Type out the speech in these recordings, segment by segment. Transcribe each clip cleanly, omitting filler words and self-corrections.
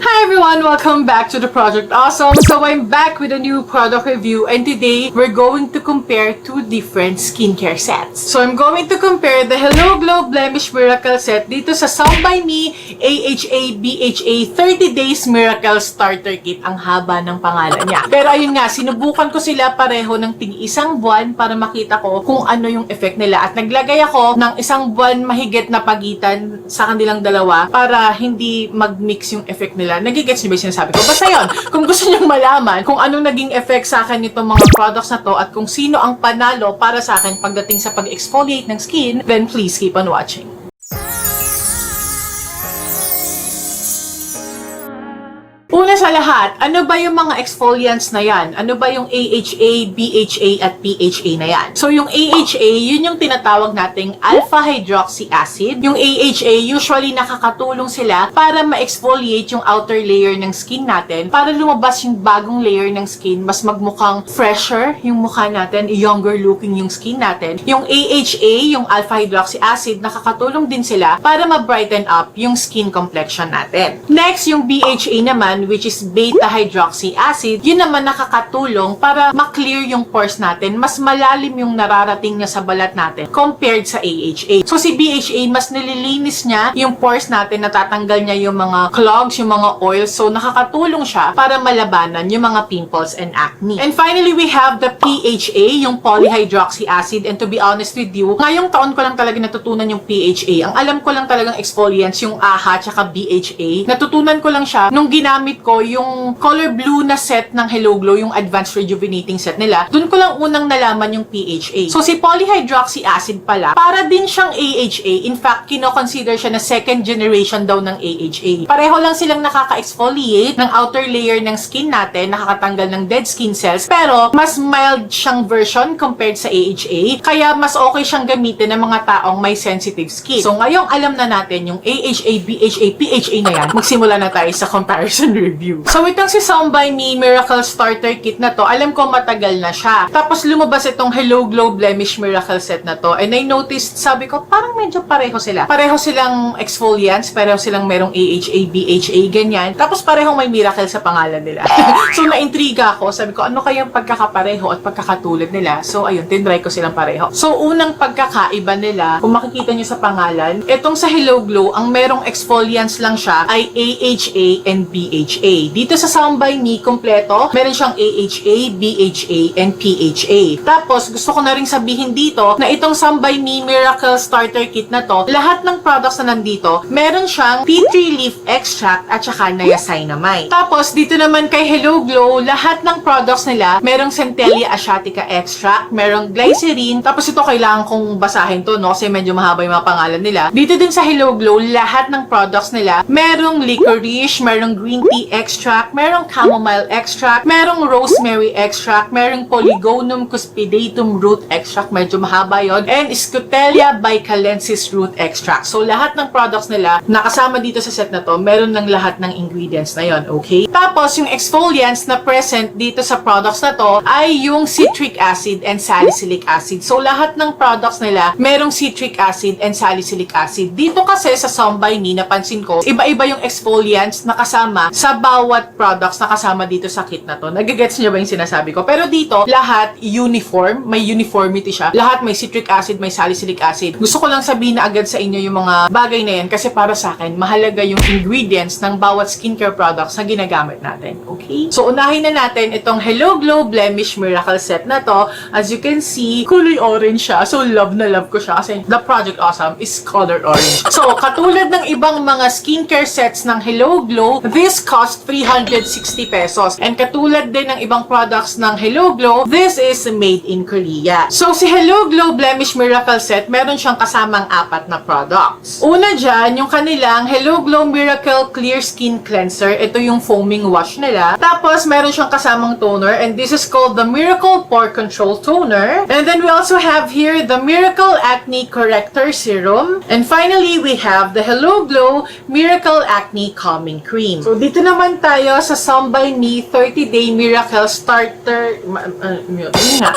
Hi everyone! Welcome back to the Project Awesome. So I'm back with a new product review and today we're going to compare two different skincare sets. So I'm going to compare the Hello Glow Blemish Miracle Set dito sa SOMEBYMI AHA BHA 30 Days Miracle Starter Kit. Ang haba ng pangalan niya. Pero ayun nga, sinubukan ko sila pareho ng tig-isang buwan para makita ko kung ano yung effect nila. At naglagay ako ng isang buwan mahigit na pagitan sa kanilang dalawa para hindi mag-mix yung effect nila. Nagigets niyo ba yung sinasabi ko? Basta yun, kung gusto niyong malaman kung anong naging effect sa akin itong mga products na to at kung sino ang panalo para sa akin pagdating sa pag-exfoliate ng skin, then please keep on watching. Una sa lahat, ano ba yung mga exfoliants na yan? Ano ba yung AHA, BHA, at PHA na yan? So, yung AHA, yun yung tinatawag nating Alpha-Hydroxy Acid. Yung AHA, usually nakakatulong sila para ma-exfoliate yung outer layer ng skin natin para lumabas yung bagong layer ng skin, mas magmukhang fresher yung mukha natin, younger looking yung skin natin. Yung AHA, yung Alpha-Hydroxy Acid, nakakatulong din sila para ma-brighten up yung skin complexion natin. Next, yung BHA naman, which is beta-hydroxy acid, yun naman nakakatulong para ma-clear yung pores natin, mas malalim yung nararating niya sa balat natin compared sa AHA. So si BHA, mas nililinis niya yung pores natin, natatanggal niya yung mga clogs, yung mga oils, so nakakatulong siya para malabanan yung mga pimples and acne. And finally, we have the PHA, yung Polyhydroxy Acid, and to be honest with you, ngayong taon ko lang talaga natutunan yung PHA. Ang alam ko lang talagang exfoliants, yung AHA tsaka BHA. Natutunan ko lang siya nung ginamit ko yung color blue na set ng Hello Glow, yung Advanced Rejuvenating set nila. Doon ko lang unang nalaman yung PHA. So, si Polyhydroxy Acid pala, para din siyang AHA. In fact, kino-consider siya na second generation daw ng AHA. Pareho lang silang nakaka-exfoliate ng outer layer ng skin natin, nakakatanggal ng dead skin cells, pero mas mild siyang version compared sa AHA. Kaya, mas okay siyang gamitin ng mga taong may sensitive skin. So, ngayong alam na natin yung AHA, BHA, PHA na yan, magsimula na tayo sa comparison review. So, itong si SOMEBYMI Miracle Starter Kit na to, alam ko matagal na siya. Tapos, lumabas itong Hello Glow Blemish Miracle Set na to. And I noticed, sabi ko, parang medyo pareho sila. Pareho silang exfoliants, pareho silang merong AHA, BHA, ganyan. Tapos, parehong may miracle sa pangalan nila. So, naintriga ako. Sabi ko, ano kayang pagkakapareho at pagkakatulad nila? So, ayun, tinry ko silang pareho. So, unang pagkakaiba nila, kung makikita nyo sa pangalan, itong sa Hello Glow, ang merong exfoliants lang siya ay AHA and BHA. Dito sa SOMEBYMI, kompleto, meron siyang AHA, BHA, and PHA. Tapos, gusto ko na rin sabihin dito na itong SOMEBYMI Miracle Starter Kit na to, lahat ng products na nandito, meron siyang tea tree leaf extract at saka niacinamide. Tapos, dito naman kay Hello Glow, lahat ng products nila, merong Centellia asiatica extract, merong glycerin, tapos ito kailangan kong basahin to, no? Kasi medyo mahaba yung mga pangalan nila. Dito din sa Hello Glow, lahat ng products nila, merong licorice, merong green tea extract, merong chamomile extract, merong rosemary extract, merong polygonum cuspidatum root extract, medyo mahaba yon, and scutelia bicalensis root extract. So, lahat ng products nila, nakasama dito sa set na to, meron ng lahat ng ingredients na yon, okay? Tapos, yung exfoliants na present dito sa products na to, ay yung citric acid and salicylic acid. So, lahat ng products nila, merong citric acid and salicylic acid. Dito kasi sa SOMEBYMI, napansin ko, iba-iba yung exfoliants na kasama sa bawat products na kasama dito sa kit na to. Nagigets niyo ba yung sinasabi ko? Pero dito, lahat uniform, may uniformity siya. Lahat may citric acid, may salicylic acid. Gusto ko lang sabihin na agad sa inyo yung mga bagay na yan kasi para sa akin, mahalaga yung ingredients ng bawat skincare products na ginagamit natin. Okay? So, unahin na natin itong Hello Glow Blemish Miracle Set na to. As you can see, kulay orange siya. So, love na love ko siya kasi the Project Awesome is color orange. So, katulad ng ibang mga skincare sets ng Hello Glow, this cost 360 pesos. And katulad din ng ibang products ng Hello Glow, this is made in Korea. So, si Hello Glow Blemish Miracle Set, meron siyang kasamang 4 na products. Una dyan, yung kanilang Hello Glow Miracle Clear Skin Cleanser. Ito yung foaming wash nila. Tapos, meron siyang kasamang toner, and this is called the Miracle Pore Control Toner. And then, we also have here the Miracle Acne Corrector Serum. And finally, we have the Hello Glow Miracle Acne Calming Cream. So, dito naman tayo sa SOMEBYMI 30-Day Miracle Starter. Yun nga.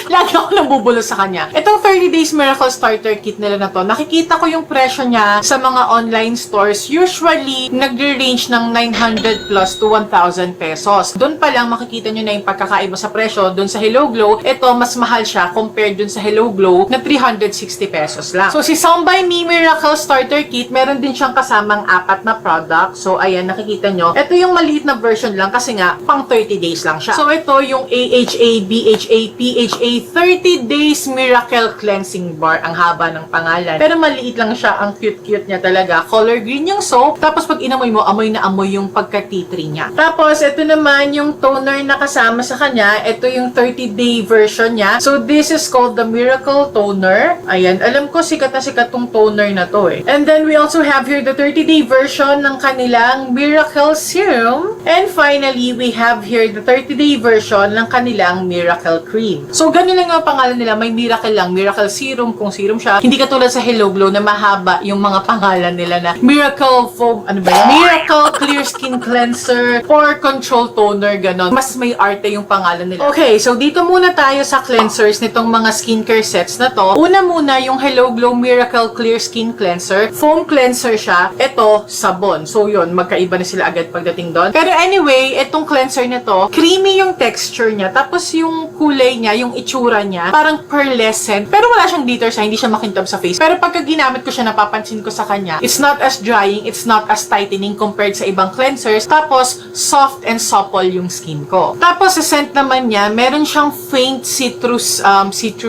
Lagi ako nabubulo sa kanya. Itong 30 Days Miracle Starter Kit nila na to, nakikita ko yung presyo niya sa mga online stores. Usually, nagre-range ng 900 plus to 1,000 pesos. Doon pa lang makikita nyo na yung pagkakaiba sa presyo. Doon sa Hello Glow, ito mas mahal siya compared doon sa Hello Glow na 360 pesos lang. So, si SOMEBYMI Miracle Starter Kit, meron din siyang kasamang 4 na product. So, ayan, nakikita nyo. Ito yung maliit na version lang kasi nga, pang 30 days lang siya. So, ito yung AHA, BHA, PHA 30 Days Miracle Cleansing Bar. Ang haba ng pangalan. Pero maliit lang siya. Ang cute-cute niya talaga. Color green yung soap. Tapos, pag inamoy mo, amoy na amoy yung pagka-tea tree niya. Tapos, ito naman yung toner na kasama sa kanya. Ito yung 30-day version niya. So, this is called the Miracle Toner. Ayan. Alam ko, sikat na sikat tong toner na to eh. And then, we also have here the 30-day version ng kanilang Miracle Serum. And finally, we have here the 30-day version ng kanilang Miracle Cream. So, ganun lang ang pangalan nila. May Miracle lang. Miracle Serum, kung serum siya. Hindi katulad sa Hello Glow na mahaba yung mga pangalan nila na Miracle Foam, ano ba yun? Miracle Clear Skin Cleanser, Pore Control Toner, ganon. Mas may arte yung pangalan nila. Okay, so dito muna tayo sa cleansers nitong mga skincare sets na to. Una muna yung Hello Glow Miracle Clear Skin Cleanser. Foam cleanser siya. Ito, sabon. So yun, magkaiba na sila agad pagdating doon. Pero anyway, itong cleanser na to, creamy yung texture niya. Tapos yung kulay niya, yung itsura niya, parang pearlescent. Pero wala siyang glitter siya, hindi siya makintab sa face. Pero pagka ginamit ko siya, napapansin ko sa kanya, it's not as drying, it's not as tightening compared sa ibang cleansers. Tapos, soft and supple yung skin ko. Tapos, sa scent naman niya, meron siyang faint citrus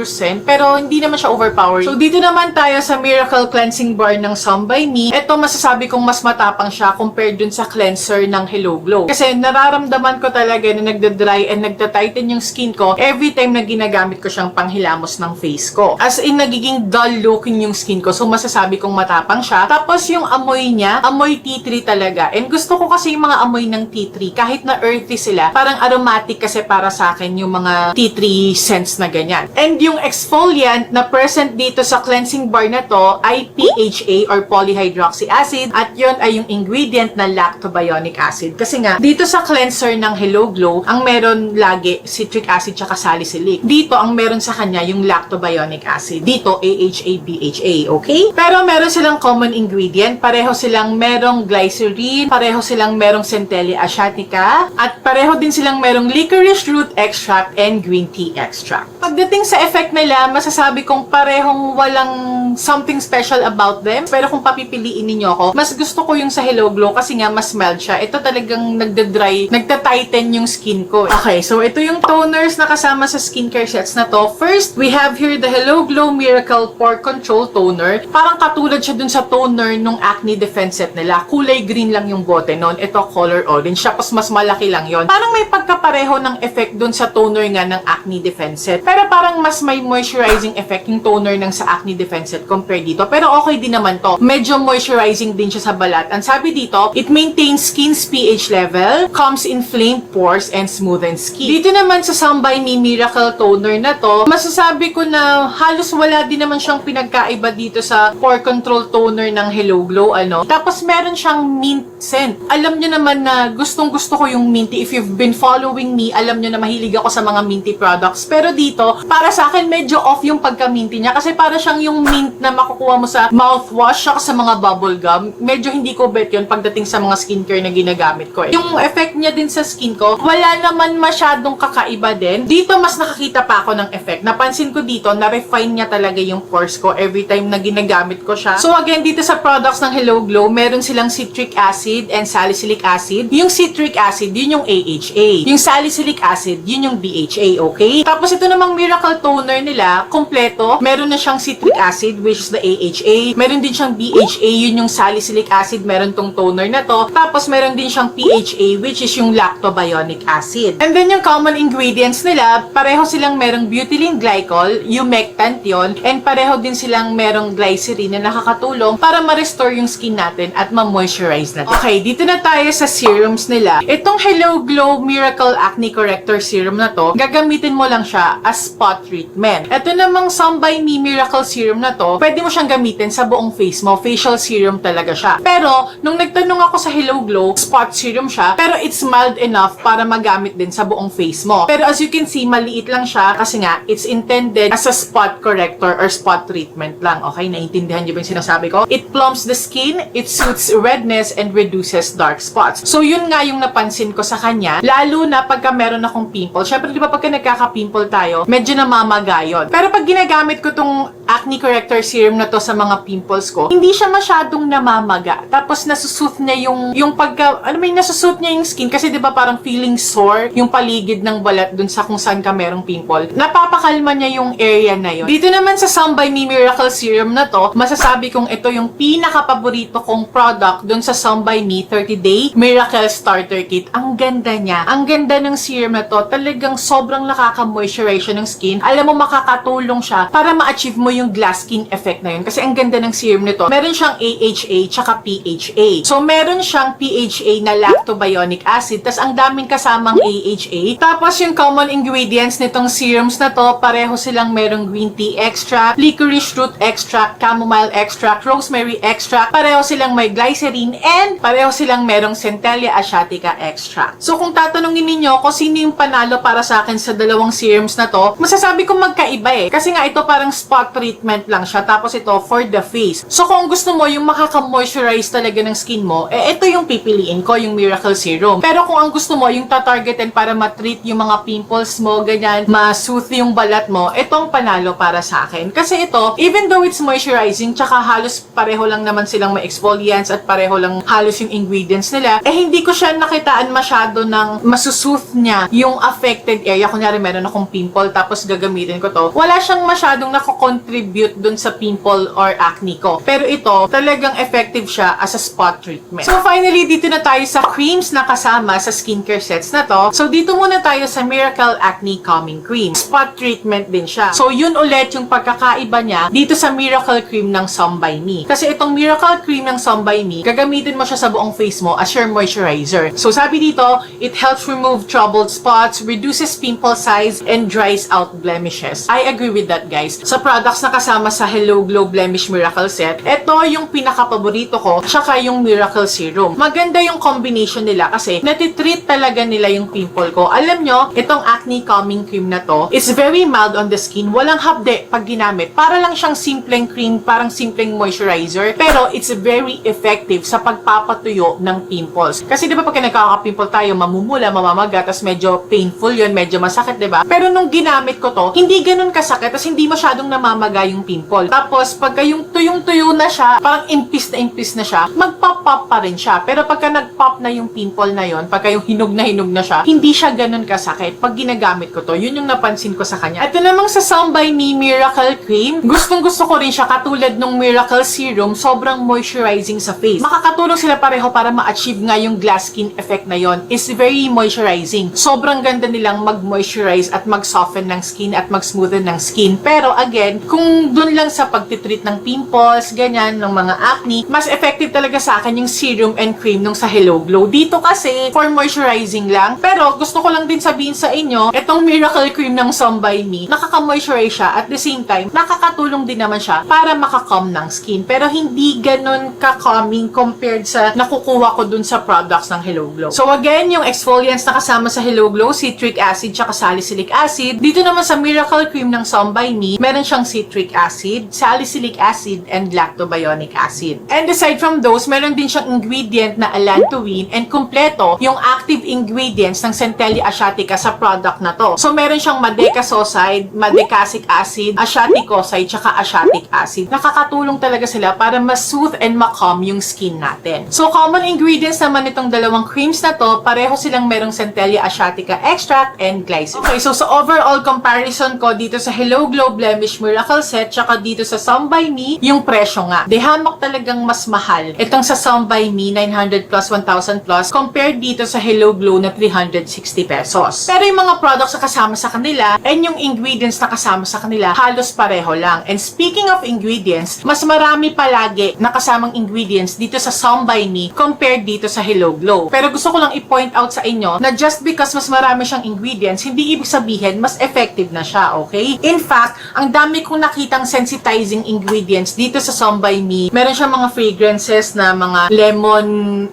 scent, pero hindi naman siya overpowering. So, dito naman tayo sa Miracle Cleansing Bar ng SOMEBYMI. Ito, masasabi kong mas matapang siya compared dun sa cleanser ng Hello Glow. Kasi, nararamdaman ko talaga na nagda-dry and nagda-tighten yung skin ko every time na ginagamit ko siyang panghilamos ng face ko. As in, nagiging dull looking yung skin ko. So, masasabi kong matapang siya. Tapos, yung amoy niya, amoy tea tree talaga. And gusto ko kasi yung mga amoy ng tea tree. Kahit na earthy sila, parang aromatic kasi para sa akin yung mga tea tree scents na ganyan. And yung exfoliant na present dito sa cleansing bar na to ay BHA or Polyhydroxy Acid. At yun ay yung ingredient na lactobionic acid. Kasi nga, dito sa cleanser ng Hello Glow, ang meron lagi citric acid tsaka salicylic. Dito, ang meron sa kanya yung lactobionic acid. Dito, AHA, BHA, okay? Pero meron silang common ingredient. Pareho silang merong glycerin, pareho silang merong Centella asiatica, at pareho din silang merong licorice root extract and green tea extract. Pagdating sa effect nila, masasabi kong parehong walang something special about them. Pero kung papipiliin ninyo ako, mas gusto ko yung sa Hello Glow kasi nga mas mild siya. Ito talagang nagda-dry, nagta-tighten yung skin ko. Okay, so ito yung toners na kasama sa skincare sets na to. First, we have here the Hello Glow Miracle Pore Control Toner. Parang katulad siya dun sa toner nung Acne Defense Set nila. Kulay green lang yung bote nun. Ito color orange. Tapos mas malaki lang yon. Parang may pagkapareho ng effect dun sa toner nga ng Acne Defense Set. Pero parang mas may moisturizing effect yung toner ng sa Acne Defense Set compare dito. Pero okay din naman to. Medyo moisturizing din siya sa balat. Ang sabi dito, it maintains skin's pH level, calms inflamed pores, and smoothens skin. Dito naman sa SOMEBYMI Miracle Toner na to, masasabi ko na halos wala din naman siyang pinagkaiba dito sa pore control toner ng Hello Glow, ano. Tapos meron siyang mint scent. Alam nyo naman na gustong-gusto ko yung minty. If you've been following me, alam nyo na mahilig ako sa mga minty products. Pero dito, para sa akin, medyo off yung pagka-minty niya kasi para siyang yung mint na makukuha mo sa mouthwash at sa mga bubble gum. Medyo hindi ko bet yun pagdating sa mga skincare na ginagamit ko. Yung effect niya din sa skin ko, wala naman masyadong kakaiba din. Dito, mas nakakita pa ako ng effect. Napansin ko dito, na-refine niya talaga yung pores ko every time na ginagamit ko siya. So again, dito sa products ng Hello Glow, meron silang citric acid and salicylic acid. Yung citric acid, yun yung AHA. Yung salicylic acid, yun yung BHA, okay? Tapos ito namang Miracle Toner nila, kompleto. Meron na siyang citric acid, which is the AHA. Meron din siyang BHA, yun yung salicylic acid. Meron tong toner na to. Tapos meron din siyang PHA, which is yung lactobionic acid. And then yung common ingredients nila, pareho silang merong butylene glycol, humectant yon, and pareho din silang merong glycerin na nakakatulong para ma-restore yung skin natin at ma-moisturize natin. Okay, dito na tayo sa serums nila. Itong Hello Glow Miracle Acne Corrector Serum na to, gagamitin mo lang siya as spot treatment. Ito namang SOMEBYMI Miracle Serum na to, pwede mo siyang gamitin sa buong face mo. Facial serum talaga siya. Pero, nung nagtanong ako sa Hello Glow, spot serum siya, pero it's mild enough para magamit din sa buong face mo. Pero as you can see, maliit lang siya kasi nga, it's intended as a spot corrector or spot treatment lang. Okay, naiintindihan niyo ba yung sinasabi ko? It plumps the skin, it soothes redness, and reduces dark spots. So, yun nga yung napansin ko sa kanya, lalo na pagka meron akong pimple. Syempre, di ba pagka nagkaka-pimple tayo, medyo namamaga yun. Pero pag ginagamit ko tong acne corrector serum na to sa mga pimples ko, hindi siya masyadong namamaga. Tapos, nasusooth niya yung pagka, nasusooth niya yung skin kasi di ba parang feeling sore yung paligid ng balat dun sa kung saan ka merong pimple. Napapakalma niya yung area na yun. Dito naman sa SOMEBYMI Miracle Serum na to, masasabi kong ito yung pinaka-paborito kong product dun sa SOMEBYMI 30-Day Miracle Starter Kit. Ang ganda niya. Ang ganda ng serum na to. Talagang sobrang nakaka-moisturize ng skin. Alam mo, makakatulong siya para ma-achieve mo yung glass skin effect na yun. Kasi ang ganda ng serum nito. Meron siyang AHA tsaka PHA. So, meron siyang PHA na lactobionic acid. Tas ang daming kasamang AHA. Tapos, yung common ingredients nitong serums na to, pareho silang merong green tea extract, licorice root extract, chamomile extract, rosemary extract. Pareho silang may glycerin and pareho silang merong Centella asiatica extract. So, kung tatanungin ninyo kung sino yung panalo para sa akin sa dalawang serums na to, masasabi ko magkaiba eh. Kasi nga ito parang spot treatment lang siya. Tapos ito for the face. So, kung gusto mo yung makaka-moisturize talaga ng skin mo, ito yung pipiliin ko, yung Miracle Serum. Pero kung ang gusto mo yung tatargetin para matreat yung mga pimples mo, ganyan, ma-soothe yung balat mo, itong panalo para sa akin. Kasi ito, even though it's moisturizing, tsaka halos pareho lang naman silang may exfoliants at pareho lang halos yung ingredients nila, hindi ko siya nakitaan masyado ng masusooth niya yung affected area. Kunyari, meron akong pimple, tapos gagamitin ko to. Wala siyang masyadong nako-contribute dun sa pimple or acne ko. Pero ito, talagang effective siya as a spot treatment. So, finally, dito na tayo sa creams na kasama sa skincare sets na to. So, dito muna tayo sa Miracle Acne Calming Cream. Spot treatment din siya. So, yun ulit yung pagkakaiba niya dito sa Miracle Cream ng SOMEBYMI. Kasi itong Miracle Cream ng SOMEBYMI, gagamitin mo siya sa buong face mo as your moisturizer. So, sabi dito, it helps remove troubled spots, reduces pimple size, and dries out blemishes. I agree with that, guys. Sa products na kasama sa Hello Glow Blemish Miracle Set, ito yung pinaka-paborito ko, tsaka yung Miracle Serum. Maganda yung combination nila kasi natitreat talaga nila yung pimple ko. Alam nyo, itong acne calming cream na to, is very mild on the skin. Walang hapde pag ginamit. Para lang siyang simpleng cream, parang simpleng moisturizer. Pero, it's very effective sa pagpapatuyo ng pimples. Kasi di ba pag nagkaka-pimple tayo, mamumula, mamamaga, tas medyo painful yun, medyo masakit, di ba? Pero nung ginamit ko to, hindi ganun kasakit, tas hindi masyadong namamaga yung pimple. Tapos, pagka yung tuyong-tuyo na siya, parang impis na siya, magpa-pop pa rin siya. Pero pagka nag-pop na yung pimple na yon, pagka yung hinog na siya, hindi siya ganun kasakit. Pag ginagamit ko to, yun yung napansin ko sa kanya. Ito namang sa SOMEBYMI Miracle Cream, gustong-gusto ko rin siya katulad nung Miracle Serum, sobrang moisturizing sa face. Makakatulong sila pareho para ma-achieve nga yung glass skin effect na yon. Is very moisturizing. Sobrang ganda nilang mag-moisturize at mag-soften ng skin at mag-smoothen ng skin. Pero again, kung dun lang sa pagtitreat ng pimples, ganyan, ng mga acne, mas effective talaga sa akin yung serum and cream nung sa Hello Glow. Dito kasi, for moisturizing lang. Pero gusto ko lang din sabihin sa inyo, itong Miracle Cream ng SOMEBYMI, nakaka-moisturize siya at the same time, nakakatulong din naman siya para makakalm ng skin. Pero hindi ganun ka-calming compared sa nakukuha ko dun sa products ng Hello Glow. So again, yung exfoliants na kasama sa Hello Glow, citric acid tsaka salicylic acid. Dito naman sa Miracle Cream ng SOMEBYMI, meron siyang citric acid, salicylic acid, and lactobionic acid. And aside from those, meron din siyang ingredient na allantoin and kumpleto yung active ingredients ng Centella asiatica sa product na to. So meron siyang madecasoside, madecasic acid, asiaticoside, tsaka asiatic acid. Nakakatulong talaga sila para ma-soothe and ma-calm yung skin natin. So common ingredients naman itong dalawang creams na to, pareho silang merong Centella asiatica extract and glycerin. Okay, so sa overall comparison ko dito sa Hello Glow Blemish Miracle Set tsaka dito sa SOMEBYMI, yung presyo nga. Dehamak talagang mas mahal. Itong sa SOMEBYMI, 900 plus 1,000 plus compared dito sa Hello Glow na 360 pesos. Pero yung mga products na kasama sa kanila and yung ingredients na kasama sa kanila, halos pareho lang. And speaking of ingredients, mas marami palagi na kasamang ingredients dito sa SOMEBYMI SOMEBYMI compared dito sa Hello Glow. Pero gusto ko lang i-point out sa inyo na just because mas marami siyang ingredients, hindi ibig sabihin mas effective na siya, okay? In fact, ang dami kong nakitang sensitizing ingredients dito sa SOMEBYMI. Meron siyang mga fragrances na mga lemon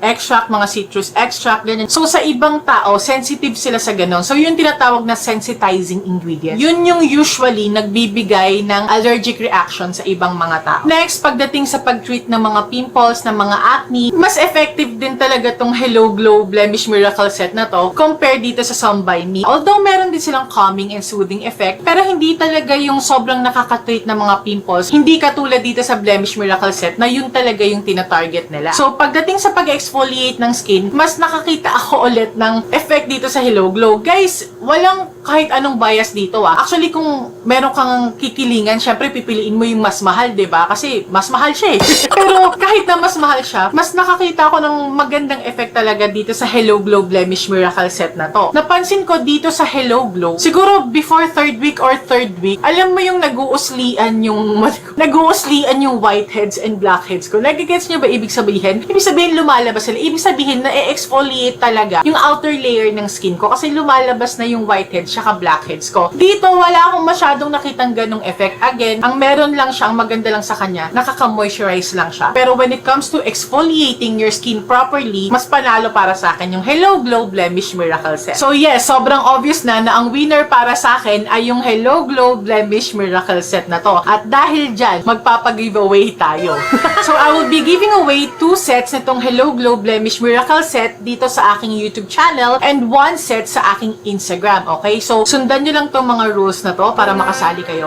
extract, mga citrus extract, ganyan. So, sa ibang tao, sensitive sila sa ganon. So, yun tinatawag na sensitizing ingredients. Yun yung usually nagbibigay ng allergic reaction sa ibang mga tao. Next, pagdating sa pag-treat ng mga pimples, ng mga acne, mas effective din talaga tong Hello Glow Blemish Miracle Set na to compared dito sa SOMEBYMI. Although, meron din silang calming and soothing effect, pero hindi talaga yung sobrang nakaka-treat ng mga pimples. Hindi katulad dito sa Blemish Miracle Set na yun talaga yung tina-target nila. So, pagdating sa pag-exfoliate ng skin, mas nakakita ako ulit ng effect dito sa Hello Glow. Guys, walang kahit anong bias dito Actually, kung meron kang kikilingan, syempre pipiliin mo yung mas mahal, 'di ba? Kasi mas mahal siya Pero kahit na mas mahal siya, mas nakakita ko ng magandang effect talaga dito sa Hello Glow Blemish Miracle Set na to. Napansin ko dito sa Hello Glow, siguro before 3rd week or 3rd week, alam mo yung nag-uuslian yung whiteheads and blackheads ko. Nagigets niyo ba ibig sabihin? Ibig sabihin lumalabas sila. Ibig sabihin na e-exfoliate talaga yung outer layer ng skin ko kasi lumalabas na yung whiteheads tsaka blackheads ko. Dito, wala akong masyadong nakitang ganong effect. Again, ang meron lang siya, ang maganda lang sa kanya, nakaka-moisturize lang siya. Pero when it comes to exfoliating your skin properly, mas panalo para sa akin yung Hello Glow Blemish Miracle Set. So yes, sobrang obvious na ang winner para sa akin ay yung Hello Glow Blemish Miracle Set na to. At dahil dyan, magpapag-giveaway tayo. So I will be giving away 2 sets nitong Hello Glow Blemish Miracle Set dito sa aking YouTube channel and 1 set sa aking Instagram. Okay? So, sundan nyo lang tong mga rules na to para makasali kayo.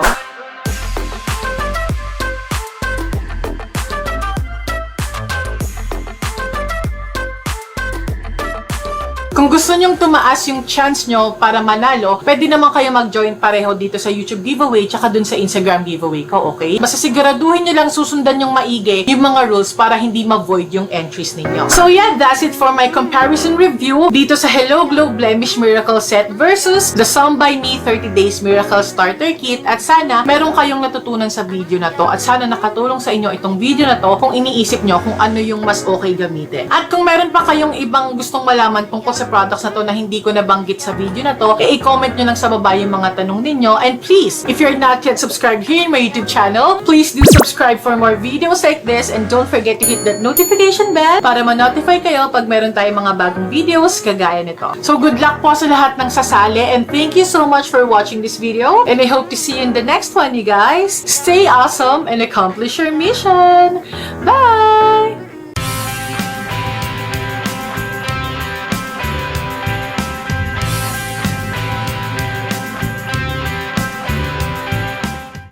Kung gusto nyong tumaas yung chance nyo para manalo, pwede naman kayo mag-join pareho dito sa YouTube giveaway tsaka dun sa Instagram giveaway ko, okay? Basta siguraduhin nyo lang susundan yung maigi yung mga rules para hindi ma-void yung entries ninyo. So yeah, that's it for my comparison review dito sa Hello Glow Blemish Miracle Set versus the SOMEBYMI 30 Days Miracle Starter Kit. At sana meron kayong natutunan sa video na to at sana nakatulong sa inyo itong video na to kung iniisip nyo kung ano yung mas okay gamitin. At kung meron pa kayong ibang gustong malaman tungkol sa products na to na hindi ko nabanggit sa video na to, i-comment nyo lang sa baba yung mga tanong ninyo. And please, if you're not yet subscribed here in my YouTube channel, please do subscribe for more videos like this and don't forget to hit that notification bell para ma-notify kayo pag meron tayong mga bagong videos kagaya nito. So good luck po sa lahat ng sasali and thank you so much for watching this video and I hope to see you in the next one, you guys. Stay awesome and accomplish your mission. Bye!